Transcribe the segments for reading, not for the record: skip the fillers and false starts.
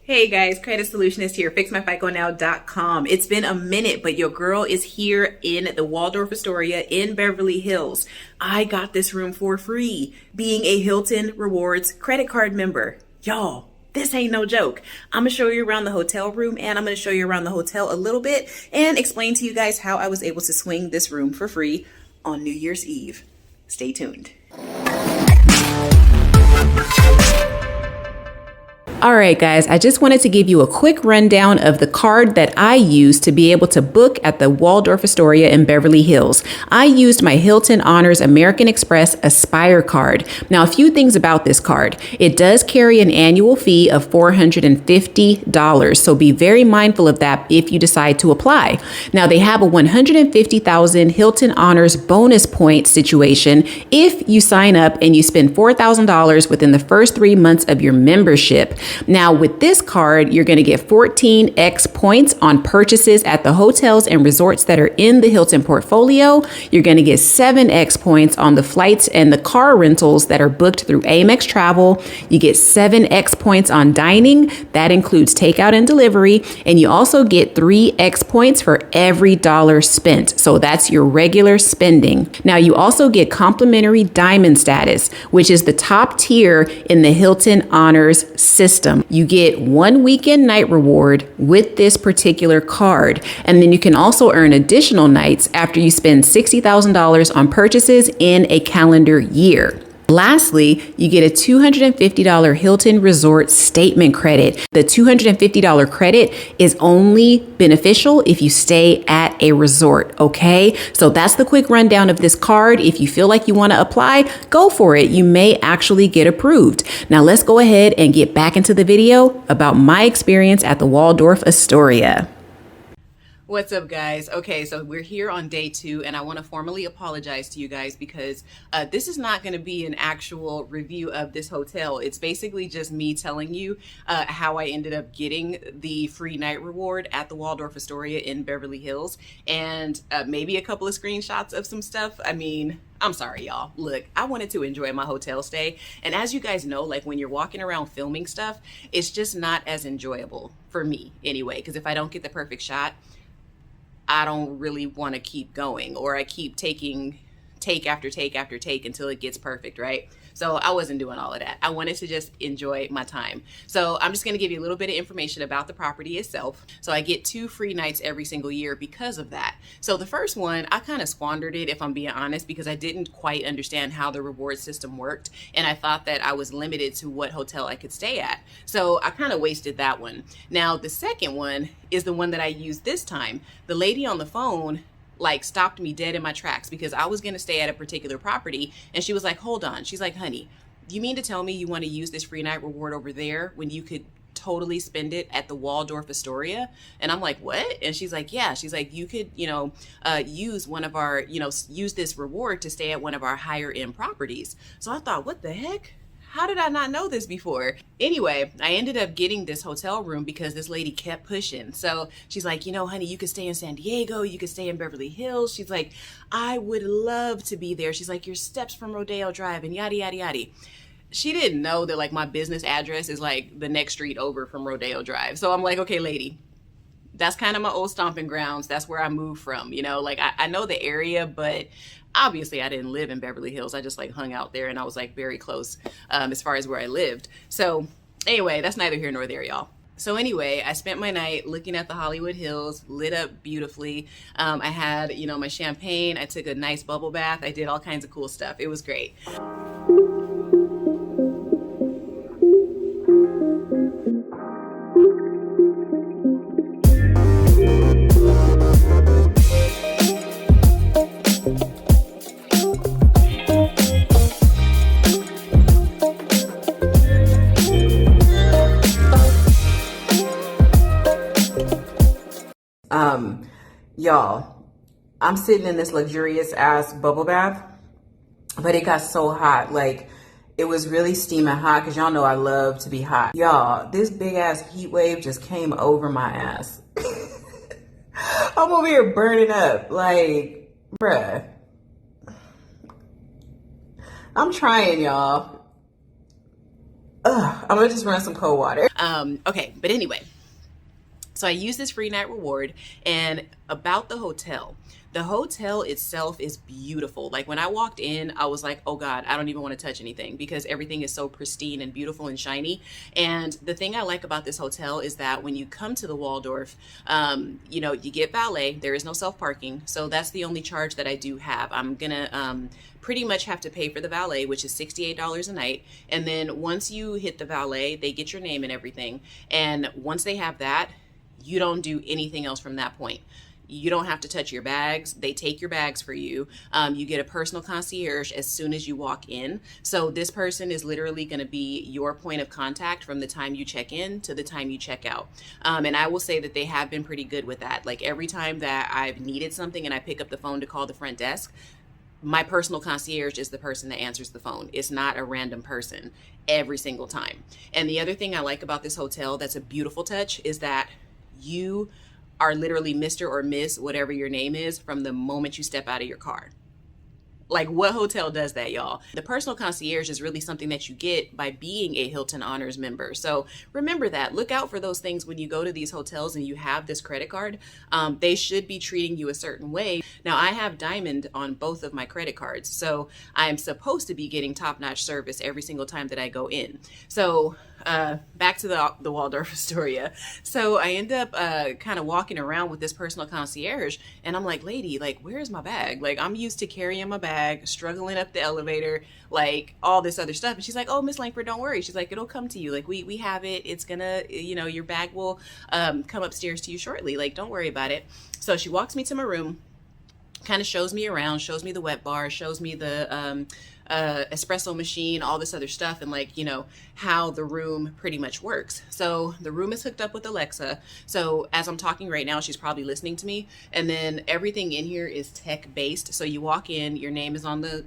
Hey guys, Credit Solutionist here, fixmyficonow.com. It's been a minute, but your girl is here in the Waldorf Astoria in Beverly Hills. I got this room for free, being a Hilton Rewards credit card member. Y'all, this ain't no joke. I'm gonna show you around the hotel room, and I'm gonna show you around the hotel a little bit and explain to you guys how I was able to swing this room for free on New Year's Eve. Stay tuned. All right, guys, I just wanted to give you a quick rundown of the card that I used to be able to book at the Waldorf Astoria in Beverly Hills. I used my Hilton Honors American Express Aspire card. Now, a few things about this card. It does carry an annual fee of $450, so be very mindful of that if you decide to apply. Now, they have a 150,000 Hilton Honors bonus point situation if you sign up and you spend $4,000 within the first 3 months of your membership. Now, with this card, you're going to get 14x points on purchases at the hotels and resorts that are in the Hilton portfolio. You're going to get 7x points on the flights and the car rentals that are booked through AMEX Travel. You get 7x points on dining. That includes takeout and delivery. And you also get 3x points for every dollar spent. So that's your regular spending. Now, you also get complimentary diamond status, which is the top tier in the Hilton Honors system. You get 1 weekend night reward with this particular card. And then you can also earn additional nights after you spend $60,000 on purchases in a calendar year. Lastly, you get a $250 Hilton Resort Statement Credit. The $250 credit is only beneficial if you stay at a resort, okay? So that's the quick rundown of this card. If you feel like you want to apply, go for it. You may actually get approved. Now let's go ahead and get back into the video about my experience at the Waldorf Astoria. What's up, guys? Okay, so we're here on day 2, and I want to formally apologize to you guys because this is not going to be an actual review of this hotel. It's basically just me telling you how I ended up getting the free night reward at the Waldorf Astoria in Beverly Hills, and maybe a couple of screenshots of some stuff. I mean, I'm sorry, y'all. Look, I wanted to enjoy my hotel stay. And as you guys know, like when you're walking around filming stuff, it's just not as enjoyable for me anyway, because if I don't get the perfect shot, I don't really want to keep going, or I keep taking take after take after take until it gets perfect, right? So I wasn't doing all of that. I wanted to just enjoy my time. So I'm just going to give you a little bit of information about the property itself. So I get 2 free nights every single year because of that. So the first one, I kind of squandered it, if I'm being honest, because I didn't quite understand how the reward system worked. And I thought that I was limited to what hotel I could stay at. So I kind of wasted that one. Now, the second one is the one that I used this time. The lady on the phone stopped me dead in my tracks because I was going to stay at a particular property, and she was like, hold on. She's like, honey, you mean to tell me you want to use this free night reward over there when you could totally spend it at the Waldorf Astoria? And I'm like, what? And she's like, yeah. She's like, you could, use one of our, use this reward to stay at one of our higher end properties. So I thought, what the heck? How did I not know this before? Anyway, I ended up getting this hotel room because this lady kept pushing. So she's like, honey, you could stay in San Diego. You could stay in Beverly Hills. She's like, I would love to be there. She's like, your steps from Rodeo Drive and yada, yada, yada. She didn't know that my business address is the next street over from Rodeo Drive. So I'm like, okay, lady, that's kind of my old stomping grounds. That's where I moved from. I know the area, but obviously I didn't live in Beverly Hills. I just hung out there, and I was very close as far as where I lived. So anyway, that's neither here nor there, y'all. So anyway, I spent my night looking at the Hollywood Hills, lit up beautifully. I had, my champagne. I took a nice bubble bath. I did all kinds of cool stuff. It was great. Y'all, I'm sitting in this luxurious ass bubble bath, but it got so hot. It was really steaming hot, because y'all know I love to be hot. Y'all, this big ass heat wave just came over my ass. I'm over here burning up. Bruh. I'm trying, y'all. I'm gonna just run some cold water. Okay, but anyway, so I use this free night reward. And about the hotel itself is beautiful. Like when I walked in, I was like, oh God, I don't even want to touch anything because everything is so pristine and beautiful and shiny. And the thing I like about this hotel is that when you come to the Waldorf, you know, you get valet. There is no self-parking. So that's the only charge that I do have. I'm gonna pretty much have to pay for the valet, which is $68 a night. And then once you hit the valet, they get your name and everything. And once they have that, you don't do anything else from that point. You don't have to touch your bags. They take your bags for you. You get a personal concierge as soon as you walk in. So this person is literally going to be your point of contact from the time you check in to the time you check out. And I will say that they have been pretty good with that. Like every time that I've needed something and I pick up the phone to call the front desk, my personal concierge is the person that answers the phone. It's not a random person every single time. And the other thing I like about this hotel that's a beautiful touch is that you are literally Mr. or Miss, whatever your name is, from the moment you step out of your car. Like what hotel does that, y'all? The personal concierge is really something that you get by being a Hilton Honors member. So remember that. Look out for those things when you go to these hotels and you have this credit card. They should be treating you a certain way. Now, I have Diamond on both of my credit cards, so I am supposed to be getting top-notch service every single time that I go in. So back to the Waldorf Astoria. So I end up kind of walking around with this personal concierge, and I'm like, lady, like, where's my bag? Like, I'm used to carrying my bag, struggling up the elevator, like all this other stuff. And she's like, oh, Miss Langford, don't worry. She's like, it'll come to you. Like, we have it. It's gonna, you know, your bag will come upstairs to you shortly. Like, don't worry about it. So she walks me to my room, kind of shows me around, shows me the wet bar, shows me the espresso machine, all this other stuff, and like, you know, how the room pretty much works. So the room is hooked up with Alexa. So as I'm talking right now, she's probably listening to me. And then everything in here is tech based. So you walk in, your name is on the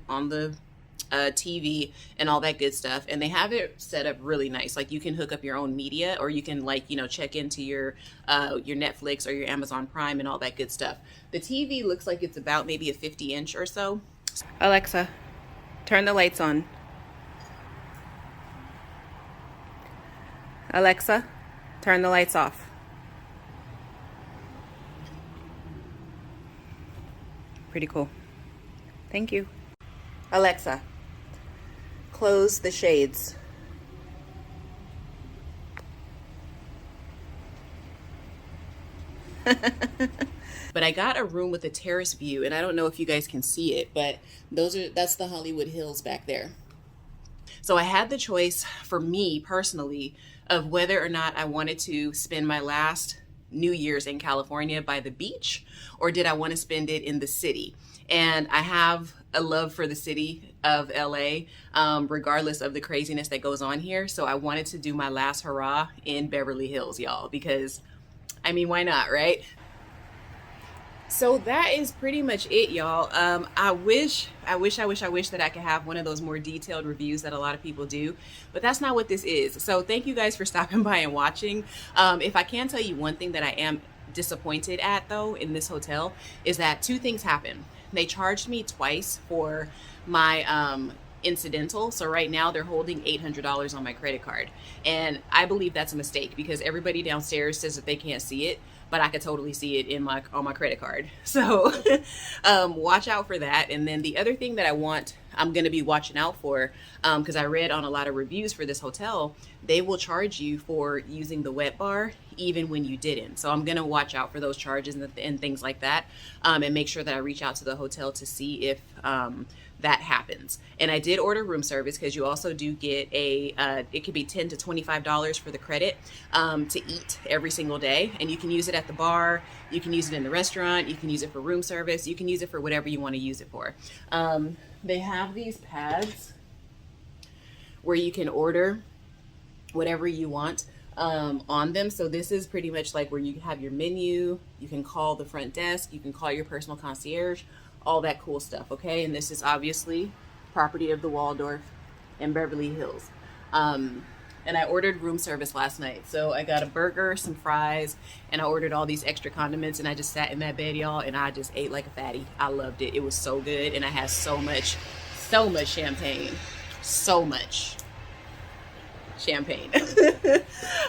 TV and all that good stuff. And they have it set up really nice. Like you can hook up your own media, or you can, like, you know, check into your Netflix or your Amazon Prime and all that good stuff. The TV looks like it's about maybe a 50-inch or so. Alexa, turn the lights on. Alexa, turn the lights off. Pretty cool. Thank you. Alexa, close the shades. But I got a room with a terrace view, and I don't know if you guys can see it, but that's the Hollywood Hills back there. So I had the choice, for me personally, of whether or not I wanted to spend my last New Year's in California by the beach, or did I want to spend it in the city. And I have a love for the city of LA, regardless of the craziness that goes on here. So I wanted to do my last hurrah in Beverly Hills, y'all, because I mean, why not, right? So that is pretty much it, y'all. I wish that I could have one of those more detailed reviews that a lot of people do, but that's not what this is. So thank you guys for stopping by and watching. If I can tell you one thing that I am disappointed at, though, in this hotel, is that two things happened. They charged me twice for my incidental. So right now they're holding $800 on my credit card. And I believe that's a mistake, because everybody downstairs says that they can't see it, but I could totally see it on my credit card. So watch out for that. And then the other thing that I'm going to be watching out for, because I read on a lot of reviews for this hotel, they will charge you for using the wet bar even when you didn't. So I'm going to watch out for those charges and things like that, and make sure that I reach out to the hotel to see if that happens. And I did order room service, because you also do get it could be $10 to $25 for the credit to eat every single day. And you can use it at the bar, you can use it in the restaurant, you can use it for room service, you can use it for whatever you want to use it for. They have these pads where you can order whatever you want on them. So this is pretty much like where you have your menu, you can call the front desk, you can call your personal concierge, all that cool stuff, okay? And this is obviously property of the Waldorf in Beverly Hills. And I ordered room service last night. So I got a burger, some fries, and I ordered all these extra condiments, and I just sat in that bed, y'all, and I just ate like a fatty. I loved it. It was so good, and I had so much champagne. So much. champagne.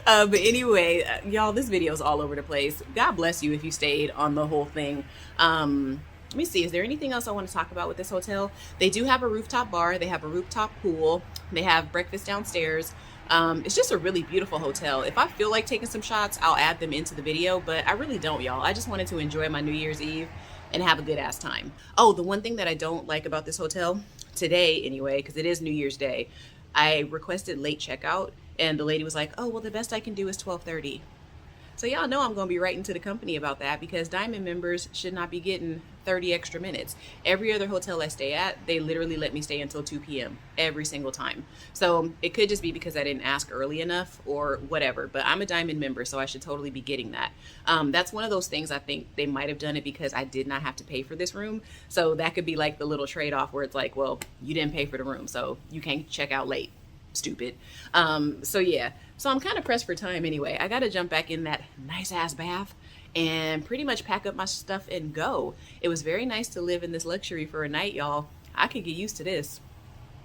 But anyway, y'all, this video is all over the place. God bless you if you stayed on the whole thing. Let me see, is there anything else I want to talk about with this hotel? They do have a rooftop bar. They have a rooftop pool. They have breakfast downstairs. It's just a really beautiful hotel. If I feel like taking some shots, I'll add them into the video, but I really don't, y'all. I just wanted to enjoy my New Year's Eve and have a good ass time. Oh, the one thing that I don't like about this hotel, today anyway, because it is New Year's Day, I requested late checkout and the lady was like, oh, well, the best I can do is 12:30. So y'all know I'm going to be writing to the company about that, because Diamond members should not be getting 30 extra minutes. Every other hotel I stay at, they literally let me stay until 2 p.m. every single time. So it could just be because I didn't ask early enough or whatever, but I'm a Diamond member, so I should totally be getting that. That's one of those things I think they might have done it because I did not have to pay for this room. So that could be like the little trade-off where it's like, well, you didn't pay for the room, so you can't check out late. Stupid. So yeah, so I'm kind of pressed for time anyway. I got to jump back in that nice ass bath and pretty much pack up my stuff and go. It was very nice to live in this luxury for a night, y'all. I could get used to this.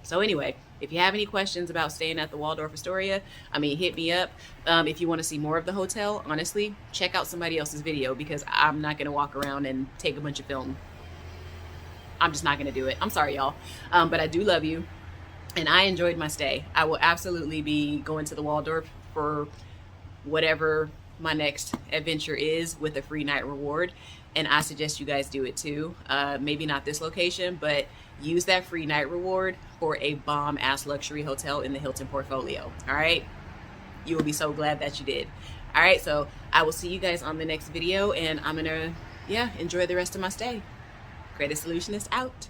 So anyway, if you have any questions about staying at the Waldorf Astoria, hit me up. If you want to see more of the hotel, honestly, check out somebody else's video, because I'm not going to walk around and take a bunch of film. I'm just not going to do it. I'm sorry, y'all. But I do love you. And I enjoyed my stay. I will absolutely be going to the Waldorf for whatever my next adventure is with a free night reward. And I suggest you guys do it too. Maybe not this location, but use that free night reward for a bomb ass luxury hotel in the Hilton portfolio. All right. You will be so glad that you did. All right. So I will see you guys on the next video, and I'm going to, enjoy the rest of my stay. Credit Solutionist out.